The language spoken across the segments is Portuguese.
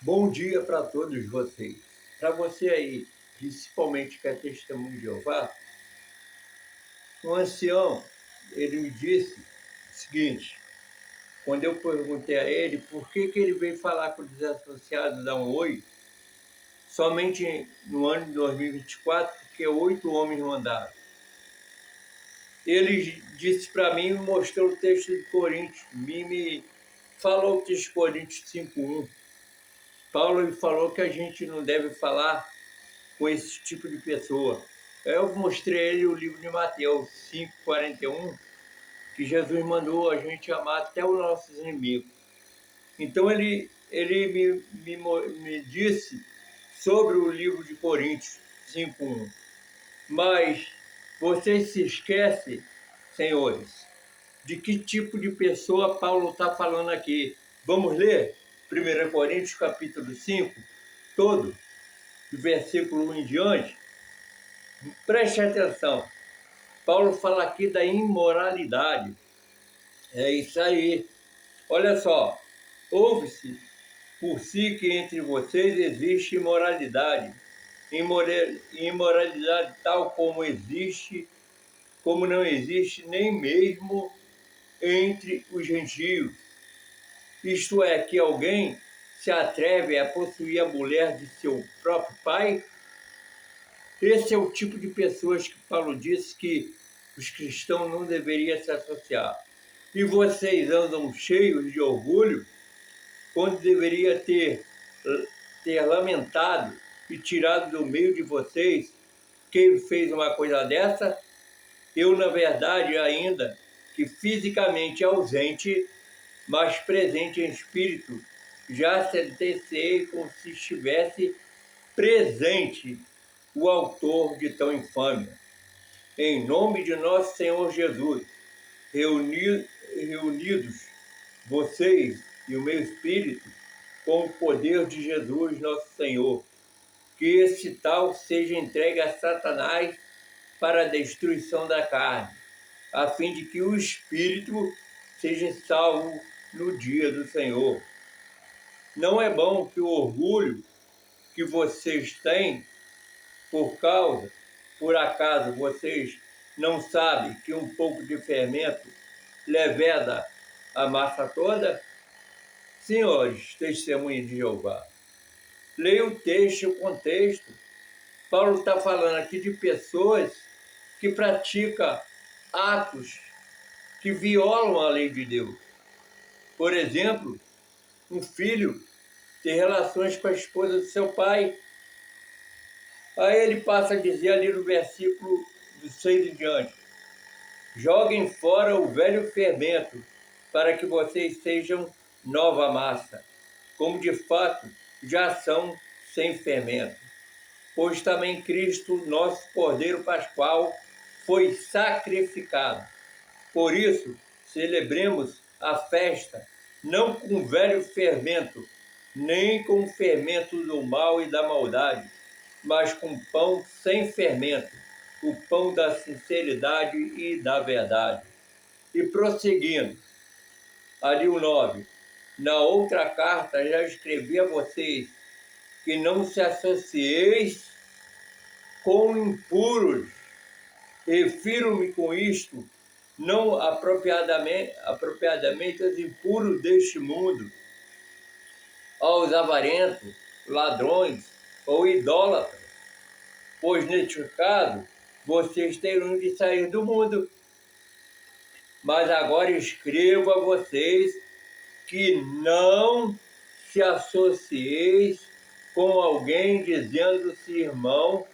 Bom dia para todos vocês. Para você aí, principalmente que é testemunho de Jeová, um ancião, ele me disse o seguinte, quando eu perguntei a ele por que ele veio falar com os desassociados, dar um oi, somente no ano de 2024, porque 8 homens mandaram. Ele disse para mim, me mostrou o texto de Coríntios, me falou o texto de Coríntios 5:1. Paulo falou que a gente não deve falar com esse tipo de pessoa. Eu mostrei a ele o livro de Mateus 5:41, que Jesus mandou a gente amar até os nossos inimigos. Então ele me disse sobre o livro de Coríntios 5:1. Mas vocês se esquecem, senhores, de que tipo de pessoa Paulo está falando aqui. Vamos ler 1 Coríntios capítulo 5, todo, do versículo 1 em diante? Preste atenção. Paulo fala aqui da imoralidade. É isso aí. Olha só. Ouve-se por si que entre vocês existe imoralidade. Imoralidade tal como não existe nem mesmo entre os gentios. Isto é, que alguém se atreve a possuir a mulher de seu próprio pai. Esse é o tipo de pessoas que Paulo disse que os cristãos não deveriam se associar. E vocês andam cheios de orgulho, quando deveria ter lamentado e tirado do meio de vocês quem fez uma coisa dessa. Eu, na verdade, ainda que fisicamente ausente, mas presente em espírito, já sentenciei como se estivesse presente o autor de tão infâmia. Em nome de nosso Senhor Jesus, reunidos vocês e o meu espírito com o poder de Jesus nosso Senhor, que esse tal seja entregue a Satanás para a destruição da carne, a fim de que o espírito seja salvo no dia do Senhor. Não é bom que o orgulho que vocês têm por acaso vocês não sabem que um pouco de fermento leveda a massa toda? Senhores, testemunhas de Jeová, leia o texto e o contexto. Paulo está falando aqui de pessoas que praticam atos que violam a lei de Deus. Por exemplo, um filho ter relações com a esposa do seu pai. Aí ele passa a dizer ali no versículo do 6 em diante: joguem fora o velho fermento, para que vocês sejam nova massa, como de fato já são sem fermento. Pois também Cristo, nosso Cordeiro Pascual, foi sacrificado. Por isso, celebremos a festa, não com velho fermento, nem com o fermento do mal e da maldade, mas com pão sem fermento, o pão da sinceridade e da verdade. E prosseguindo, ali o 9. Na outra carta já escrevi a vocês que não se associeis com impuros. Refiro-me com isto não apropriadamente aos impuros deste mundo, aos avarentos, ladrões ou idólatras, pois neste caso vocês terão de sair do mundo. Mas agora escrevo a vocês que não se associeis com alguém dizendo-se irmão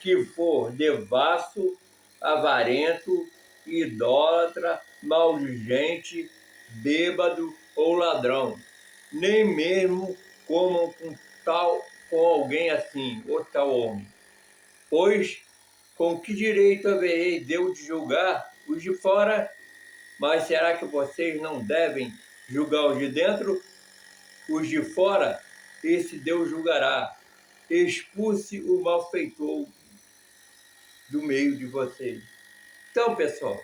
que for devasso, avarento, idólatra, maldizente, bêbado ou ladrão, nem mesmo com alguém assim, ou tal homem. Pois com que direito haverei eu de julgar os de fora? Mas será que vocês não devem julgar os de dentro? Os de fora, esse Deus julgará. Expulse o malfeitor do meio de vocês. Então, pessoal,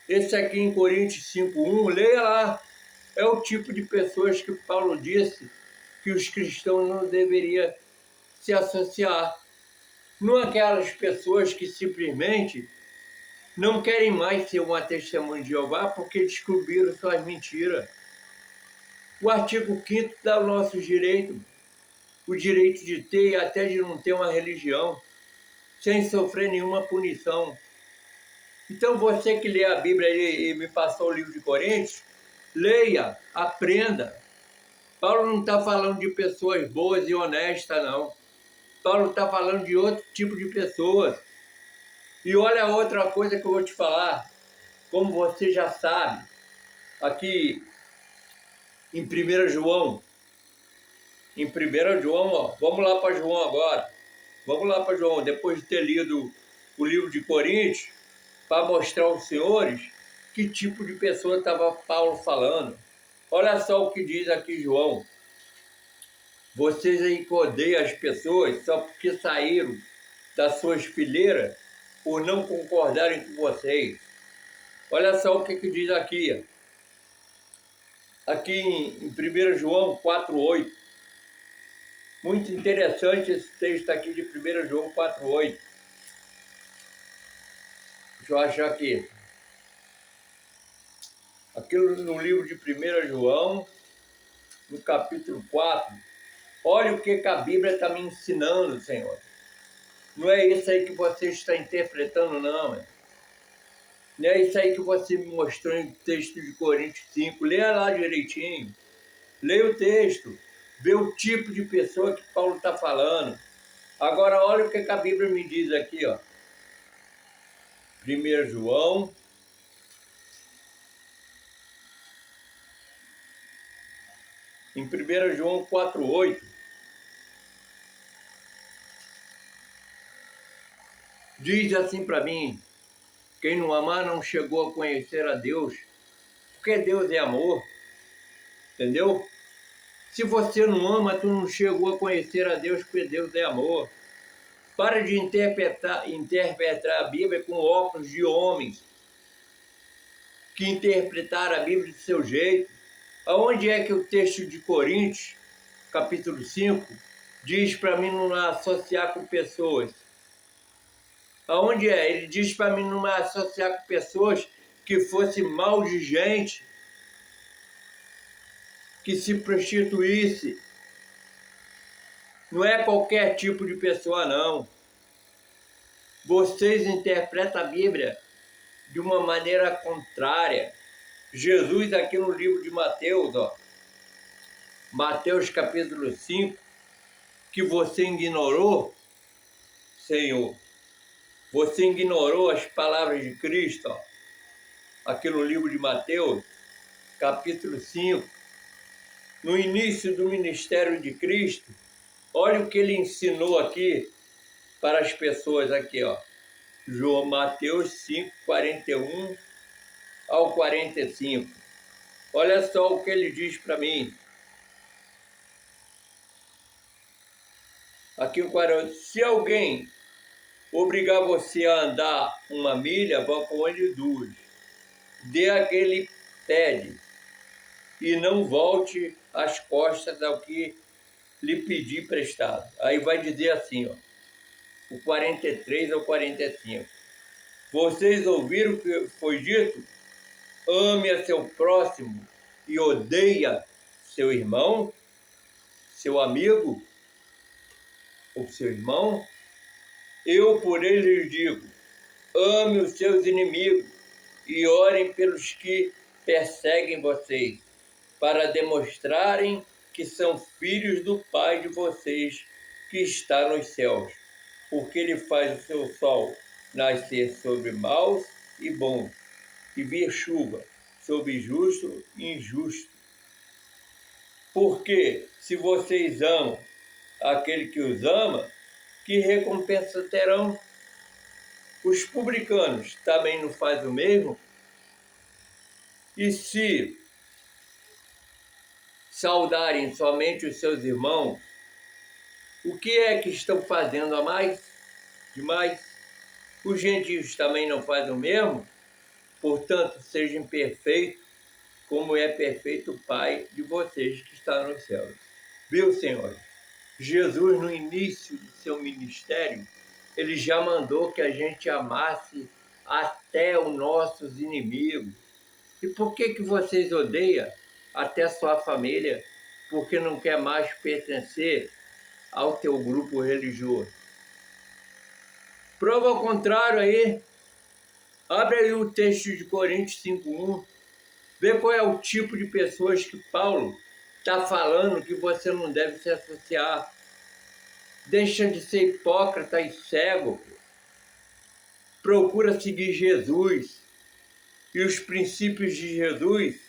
esse aqui em Coríntios 5:1, leia lá. É o tipo de pessoas que Paulo disse que os cristãos não deveriam se associar. Não aquelas pessoas que simplesmente não querem mais ser uma testemunha de Jeová porque descobriram suas mentiras. O artigo 5º dá o nosso direito, o direito de ter e até de não ter uma religião, sem sofrer nenhuma punição. Então você que lê a Bíblia e me passou o livro de Coríntios, leia, aprenda. Paulo não está falando de pessoas boas e honestas, não. Paulo está falando de outro tipo de pessoas. E olha outra coisa que eu vou te falar, como você já sabe, aqui em 1 João, ó, vamos lá para João agora. Vamos lá para João, depois de ter lido o livro de Coríntios, para mostrar aos senhores que tipo de pessoa estava Paulo falando. Olha só o que diz aqui João. Vocês aí que odeiam as pessoas só porque saíram das suas fileiras por não concordarem com vocês. Olha só o que diz aqui. Aqui em 1 João 4,8. Muito interessante esse texto aqui de 1 João 4,8. Deixa eu achar aqui. Aqui no livro de 1 João, no capítulo 4. Olha o que a Bíblia está me ensinando, Senhor. Não é isso aí que você está interpretando, não. Não é isso aí que você me mostrou em texto de Coríntios 5. Leia lá direitinho. Leia o texto. Vê o tipo de pessoa que Paulo está falando. Agora, olha o que a Bíblia me diz aqui, ó. 1 João. Em 1 João 4,8. Diz assim para mim: quem não amar não chegou a conhecer a Deus, porque Deus é amor. Entendeu? Se você não ama, tu não chegou a conhecer a Deus, porque Deus é amor. Para de interpretar a Bíblia com óculos de homens que interpretaram a Bíblia do seu jeito. Aonde é que o texto de Coríntios, capítulo 5, diz para mim não associar com pessoas? Aonde é? Ele diz para mim não associar com pessoas que fosse mal de gente, que se prostituísse. Não é qualquer tipo de pessoa, não. Vocês interpretam a Bíblia de uma maneira contrária. Jesus aqui no livro de Mateus, ó, Mateus capítulo 5, que você ignorou, Senhor, você ignorou as palavras de Cristo, ó, aqui no livro de Mateus, capítulo 5, no início do ministério de Cristo. Olha o que ele ensinou aqui para as pessoas aqui, ó. João Mateus 5, 41 ao 45. Olha só o que ele diz para mim. Aqui o 40. Se alguém obrigar você a andar uma milha, vá com ele 2. Dê aquele pede e não volte as costas ao que lhe pedir prestado. Aí vai dizer assim, ó, o 43 ao 45. Vocês ouviram o que foi dito? Ame a seu próximo e odeia seu irmão, seu amigo ou seu irmão. Eu, por ele, lhes digo, ame os seus inimigos e orem pelos que perseguem vocês, para demonstrarem que são filhos do Pai de vocês que está nos céus, porque ele faz o seu sol nascer sobre maus e bons, e vir chuva sobre justo e injusto. Porque se vocês amam aquele que os ama, que recompensa terão? Os publicanos também não fazem o mesmo? E se saudarem somente os seus irmãos, o que é que estão fazendo a mais? Demais? Os gentios também não fazem o mesmo? Portanto, sejam perfeitos, como é perfeito o Pai de vocês que está nos céus. Viu, Senhor? Jesus, no início do seu ministério, ele já mandou que a gente amasse até os nossos inimigos. E por que vocês odeiam até sua família? Porque não quer mais pertencer ao teu grupo religioso. Prova ao contrário aí. Abre aí o texto de Coríntios 5:1. Vê qual é o tipo de pessoas que Paulo está falando que você não deve se associar. Deixa de ser hipócrita e cego. Procura seguir Jesus. E os princípios de Jesus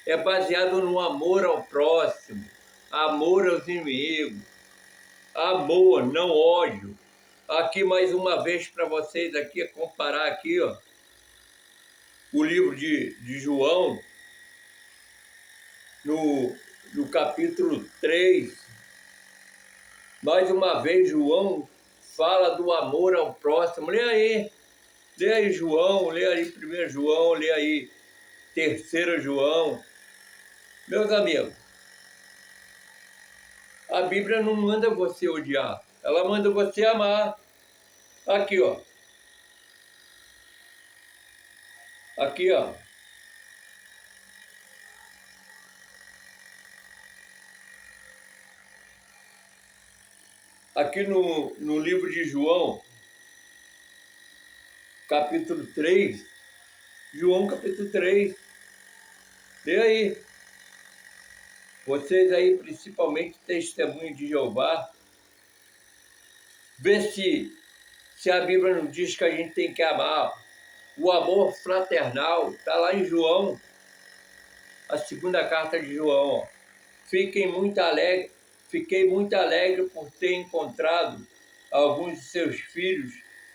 é baseado no amor ao próximo, amor aos inimigos, amor, não ódio. Aqui mais uma vez para vocês aqui, comparar aqui, ó, o livro de João, no capítulo 3, mais uma vez João fala do amor ao próximo. Lê aí João, lê aí 1 João, lê aí 3 João. Meus amigos, a Bíblia não manda você odiar, ela manda você amar. Aqui, ó. Aqui, ó. Aqui no livro de João, capítulo 3, João capítulo 3, lê aí. Vocês aí, principalmente testemunhos de Jeová, vê se a Bíblia não diz que a gente tem que amar. O amor fraternal está lá em João, a segunda carta de João. Ó. Fiquei muito alegre por ter encontrado alguns de seus filhos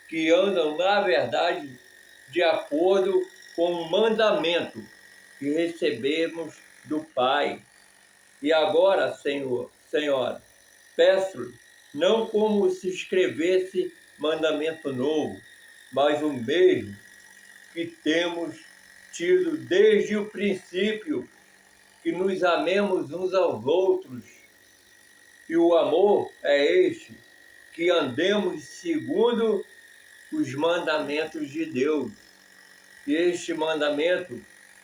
que andam na verdade de acordo com o mandamento que recebemos do Pai. E agora, Senhora, peço-lhe, não como se escrevesse mandamento novo, mas o mesmo que temos tido desde o princípio, que nos amemos uns aos outros. E o amor é este, que andemos segundo os mandamentos de Deus. E este mandamento,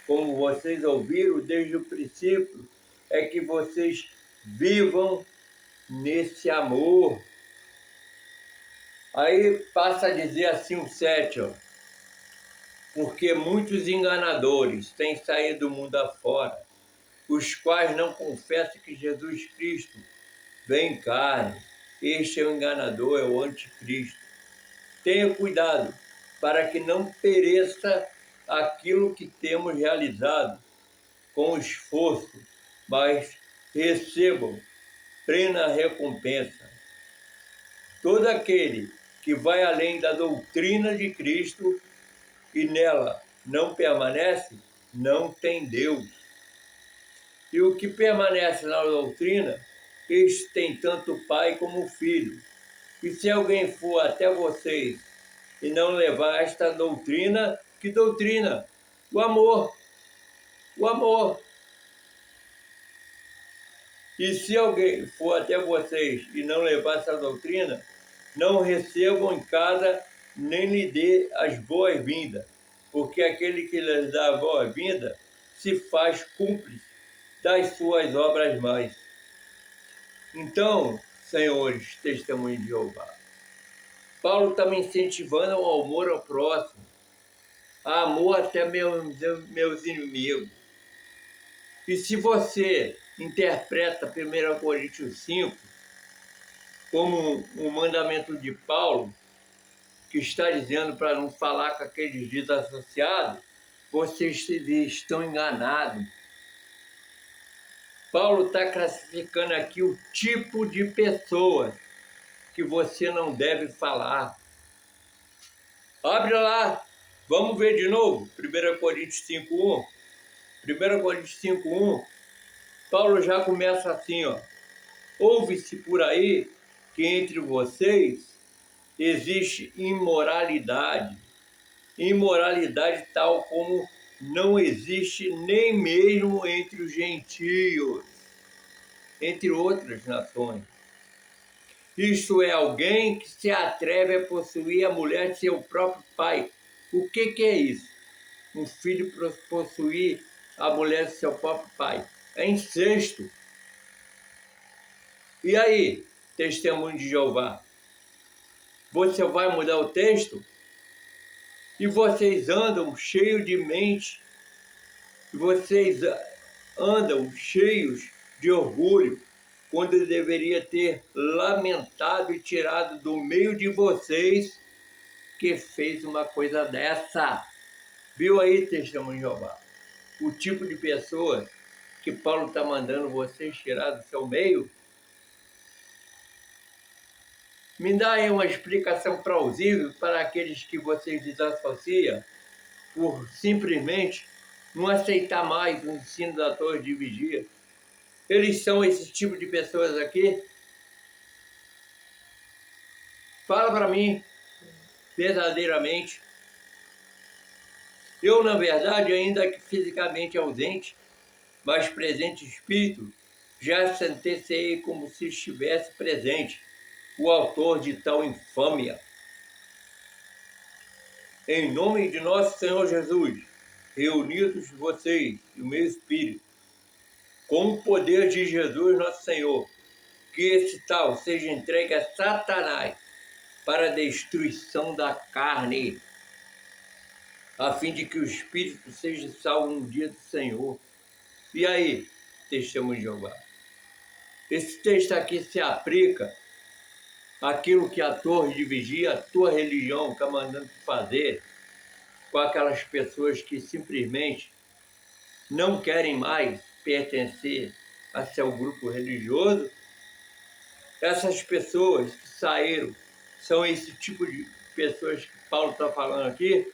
como vocês ouviram desde o princípio, é que vocês vivam nesse amor. Aí passa a dizer assim o 7, ó. Porque muitos enganadores têm saído do mundo afora, os quais não confessam que Jesus Cristo vem em carne. Este é o enganador, é o anticristo. Tenha cuidado para que não pereça aquilo que temos realizado com esforço, mas recebam plena recompensa. Todo aquele que vai além da doutrina de Cristo e nela não permanece, não tem Deus. E o que permanece na doutrina, este tem tanto o Pai como o Filho. E se alguém for até vocês e não levar esta doutrina, que doutrina? O amor. O amor. E se alguém for até vocês e não levar essa doutrina, não recebam em casa nem lhe dê as boas-vindas, porque aquele que lhes dá a boa-vinda se faz cúmplice das suas obras mais. Então, senhores, testemunhos de Jeová, Paulo está me incentivando ao amor ao próximo, a amor até meus inimigos. E se você interpreta 1 Coríntios 5 como um mandamento de Paulo, que está dizendo para não falar com aqueles desassociados, vocês estão enganados. Paulo está classificando aqui o tipo de pessoas que você não deve falar. Abre lá, vamos ver de novo, 1 Coríntios 5:1. 1 Coríntios 5:1, Paulo já começa assim, ó. Ouve-se por aí que entre vocês existe imoralidade. Imoralidade tal como não existe nem mesmo entre os gentios. entre outras nações. Isto é alguém que se atreve a possuir a mulher de seu próprio pai. O que é isso? Um filho possuir a mulher de seu próprio pai. É incesto. E aí, testemunho de Jeová? Você vai mudar o texto? E vocês andam cheios de mente. E vocês andam cheios de orgulho, quando deveria ter lamentado e tirado do meio de vocês que fez uma coisa dessa. Viu aí, testemunho de Jeová? O tipo de pessoa que Paulo está mandando vocês tirar do seu meio? Me dá aí uma explicação plausível para aqueles que vocês desassociam por simplesmente não aceitar mais o ensino da torre de vigia. Eles são esse tipo de pessoas aqui? Fala para mim, verdadeiramente. Eu, na verdade, ainda que fisicamente ausente, mas presente em espírito, já sentenciei como se estivesse presente o autor de tal infâmia. Em nome de nosso Senhor Jesus, reunidos vocês e o meu espírito, com o poder de Jesus nosso Senhor, que esse tal seja entregue a Satanás para a destruição da carne, a fim de que o espírito seja salvo no dia do Senhor. E aí, testemunho de Jeová? Esse texto aqui se aplica àquilo que a torre de vigia, a tua religião está mandando fazer com aquelas pessoas que simplesmente não querem mais pertencer a seu grupo religioso. Essas pessoas que saíram são esse tipo de pessoas que Paulo está falando aqui.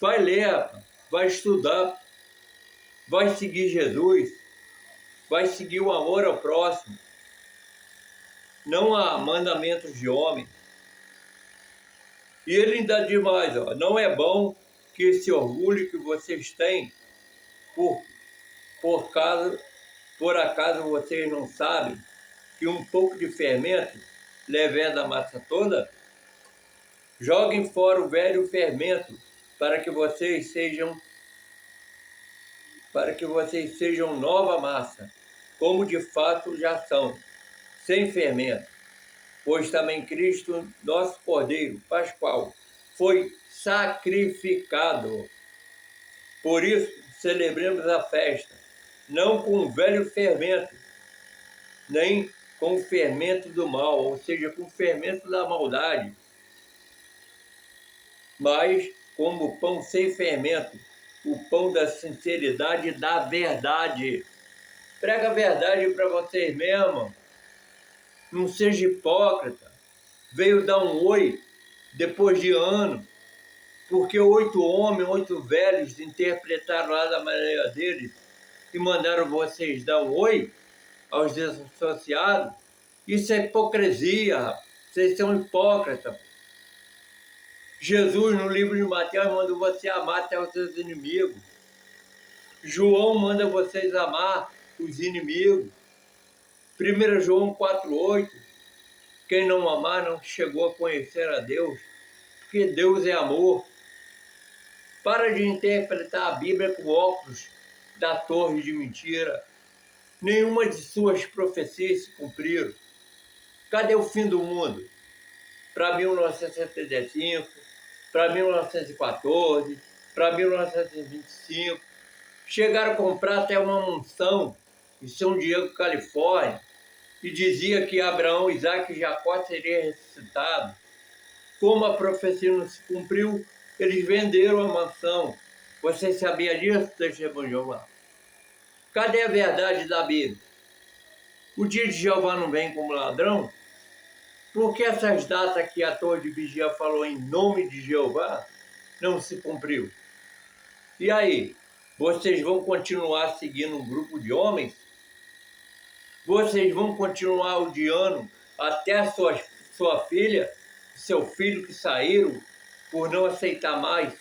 Vai ler, vai estudar, vai seguir Jesus, vai seguir o amor ao próximo. Não há mandamentos de homem. E ele ainda diz mais, ó, não é bom que esse orgulho que vocês têm, por acaso vocês não sabem que um pouco de fermento leveda a massa toda? Joguem fora o velho fermento para que vocês sejam nova massa, como de fato já são, sem fermento. Pois também Cristo, nosso Cordeiro Pascual, foi sacrificado. Por isso, celebremos a festa, não com o velho fermento, nem com o fermento do mal, ou seja, com o fermento da maldade, mas como pão sem fermento, o pão da sinceridade e da verdade. Prega a verdade para vocês mesmos. Não seja hipócrita. Veio dar um oi depois de ano, porque 8 homens, 8 velhos interpretaram lá da maneira deles e mandaram vocês dar um oi aos desassociados. Isso é hipocrisia, rapaz. Vocês são hipócritas. Jesus, no livro de Mateus, manda você amar até os seus inimigos. João manda vocês amar os inimigos. 1 João 4,8. Quem não amar não chegou a conhecer a Deus, porque Deus é amor. Para de interpretar a Bíblia com óculos da torre de mentira. Nenhuma de suas profecias se cumpriram. Cadê o fim do mundo? Para 1975, para 1914, para 1925. Chegaram a comprar até uma mansão em São Diego, Califórnia, e dizia que Abraão, Isaac e Jacó seriam ressuscitados. Como a profecia não se cumpriu, eles venderam a mansão. Você sabia disso, testemunho de Jeová? Cadê a verdade da Bíblia? O dia de Jeová não vem como ladrão? Por que essas datas que a torre de vigia falou em nome de Jeová não se cumpriu? E aí, vocês vão continuar seguindo um grupo de homens? Vocês vão continuar odiando até a sua filha, seu filho que saíram por não aceitar mais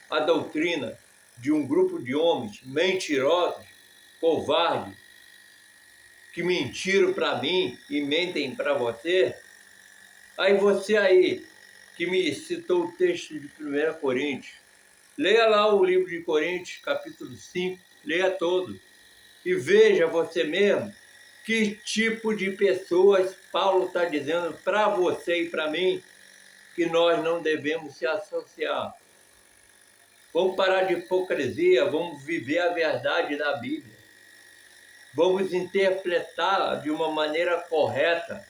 a doutrina de um grupo de homens mentirosos, covardes, que mentiram para mim e mentem para você. Aí você aí, que me citou o texto de 1 Coríntios, leia lá o livro de Coríntios, capítulo 5, leia todo. E veja você mesmo que tipo de pessoas Paulo está dizendo para você e para mim que nós não devemos se associar. Vamos parar de hipocrisia, vamos viver a verdade da Bíblia. Vamos interpretá-la de uma maneira correta,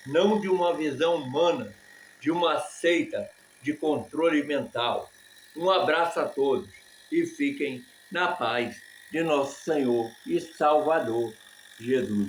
não de uma visão humana, de uma seita de controle mental. Um abraço a todos e fiquem na paz de nosso Senhor e Salvador Jesus.